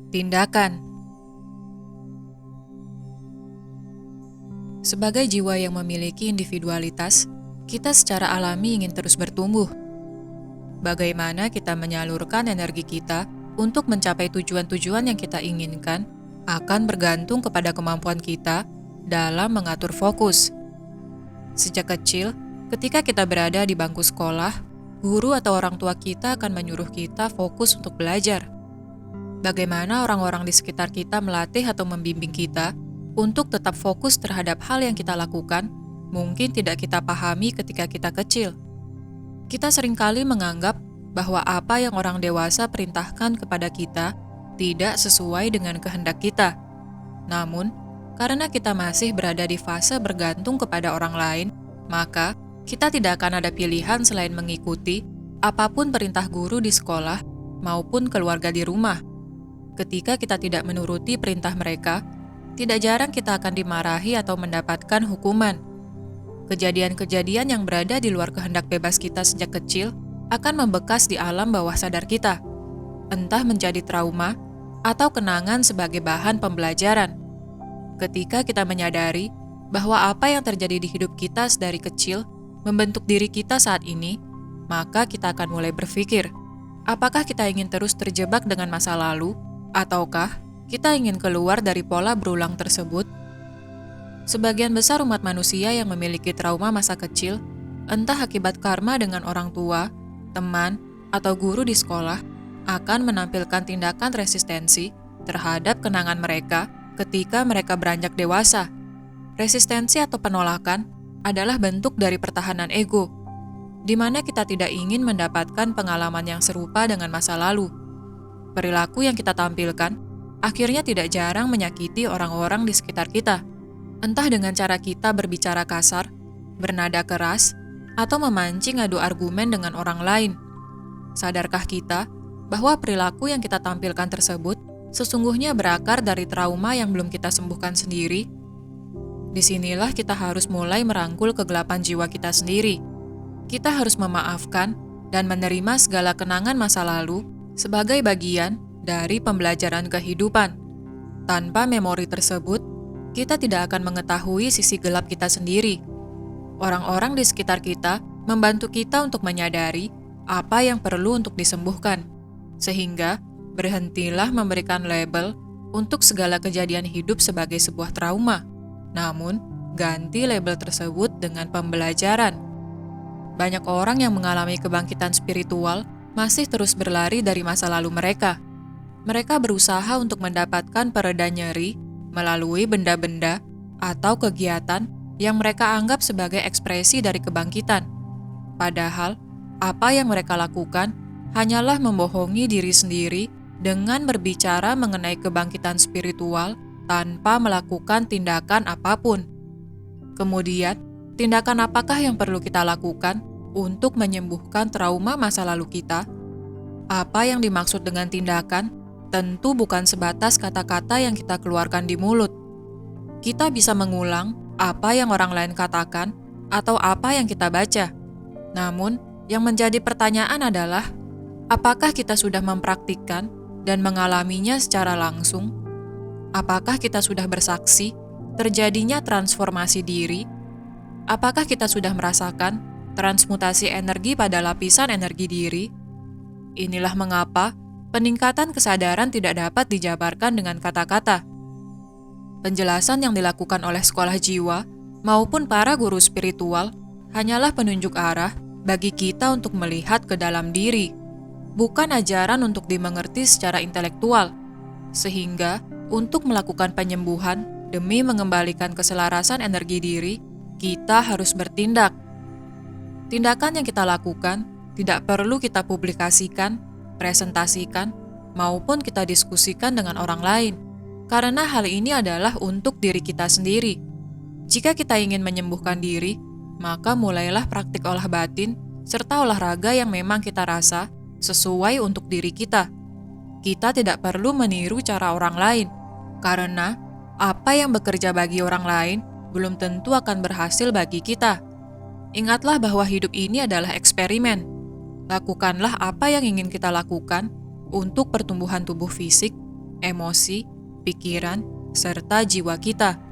Tindakan. Sebagai jiwa yang memiliki individualitas, kita secara alami ingin terus bertumbuh. Bagaimana kita menyalurkan energi kita untuk mencapai tujuan-tujuan yang kita inginkan akan bergantung kepada kemampuan kita dalam mengatur fokus. Sejak kecil, ketika kita berada di bangku sekolah, guru atau orang tua kita akan menyuruh kita fokus untuk belajar. Bagaimana orang-orang di sekitar kita melatih atau membimbing kita untuk tetap fokus terhadap hal yang kita lakukan, mungkin tidak kita pahami ketika kita kecil. Kita seringkali menganggap bahwa apa yang orang dewasa perintahkan kepada kita tidak sesuai dengan kehendak kita. Namun, karena kita masih berada di fase bergantung kepada orang lain, maka kita tidak akan ada pilihan selain mengikuti apapun perintah guru di sekolah maupun keluarga di rumah. Ketika kita tidak menuruti perintah mereka, tidak jarang kita akan dimarahi atau mendapatkan hukuman. Kejadian-kejadian yang berada di luar kehendak bebas kita sejak kecil akan membekas di alam bawah sadar kita, entah menjadi trauma atau kenangan sebagai bahan pembelajaran. Ketika kita menyadari bahwa apa yang terjadi di hidup kita dari kecil membentuk diri kita saat ini, maka kita akan mulai berpikir, apakah kita ingin terus terjebak dengan masa lalu, ataukah kita ingin keluar dari pola berulang tersebut? Sebagian besar umat manusia yang memiliki trauma masa kecil, entah akibat karma dengan orang tua, teman, atau guru di sekolah, akan menampilkan tindakan resistensi terhadap kenangan mereka ketika mereka beranjak dewasa. Resistensi atau penolakan adalah bentuk dari pertahanan ego, di mana kita tidak ingin mendapatkan pengalaman yang serupa dengan masa lalu. Perilaku yang kita tampilkan akhirnya tidak jarang menyakiti orang-orang di sekitar kita, entah dengan cara kita berbicara kasar, bernada keras, atau memancing adu argumen dengan orang lain. Sadarkah kita bahwa perilaku yang kita tampilkan tersebut sesungguhnya berakar dari trauma yang belum kita sembuhkan sendiri? Disinilah kita harus mulai merangkul kegelapan jiwa kita sendiri. Kita harus memaafkan dan menerima segala kenangan masa lalu sebagai bagian dari pembelajaran kehidupan. Tanpa memori tersebut, kita tidak akan mengetahui sisi gelap kita sendiri. Orang-orang di sekitar kita membantu kita untuk menyadari apa yang perlu untuk disembuhkan. Sehingga, berhentilah memberikan label untuk segala kejadian hidup sebagai sebuah trauma. Namun, ganti label tersebut dengan pembelajaran. Banyak orang yang mengalami kebangkitan spiritual masih terus berlari dari masa lalu mereka. Mereka berusaha untuk mendapatkan pereda nyeri melalui benda-benda atau kegiatan yang mereka anggap sebagai ekspresi dari kebangkitan. Padahal, apa yang mereka lakukan hanyalah membohongi diri sendiri dengan berbicara mengenai kebangkitan spiritual tanpa melakukan tindakan apapun. Kemudian, tindakan apakah yang perlu kita lakukan untuk menyembuhkan trauma masa lalu kita? Apa yang dimaksud dengan tindakan tentu bukan sebatas kata-kata yang kita keluarkan di mulut. Kita bisa mengulang apa yang orang lain katakan atau apa yang kita baca. Namun, yang menjadi pertanyaan adalah, apakah kita sudah mempraktikkan dan mengalaminya secara langsung? Apakah kita sudah bersaksi terjadinya transformasi diri? Apakah kita sudah merasakan transmutasi energi pada lapisan energi diri? Inilah mengapa peningkatan kesadaran tidak dapat dijabarkan dengan kata-kata. Penjelasan yang dilakukan oleh sekolah jiwa maupun para guru spiritual hanyalah penunjuk arah bagi kita untuk melihat ke dalam diri, bukan ajaran untuk dimengerti secara intelektual. Sehingga, untuk melakukan penyembuhan demi mengembalikan keselarasan energi diri, kita harus bertindak. Tindakan yang kita lakukan tidak perlu kita publikasikan, presentasikan, maupun kita diskusikan dengan orang lain, karena hal ini adalah untuk diri kita sendiri. Jika kita ingin menyembuhkan diri, maka mulailah praktik olah batin serta olahraga yang memang kita rasa sesuai untuk diri kita. Kita tidak perlu meniru cara orang lain, karena apa yang bekerja bagi orang lain belum tentu akan berhasil bagi kita. Ingatlah bahwa hidup ini adalah eksperimen. Lakukanlah apa yang ingin kita lakukan untuk pertumbuhan tubuh fisik, emosi, pikiran, serta jiwa kita.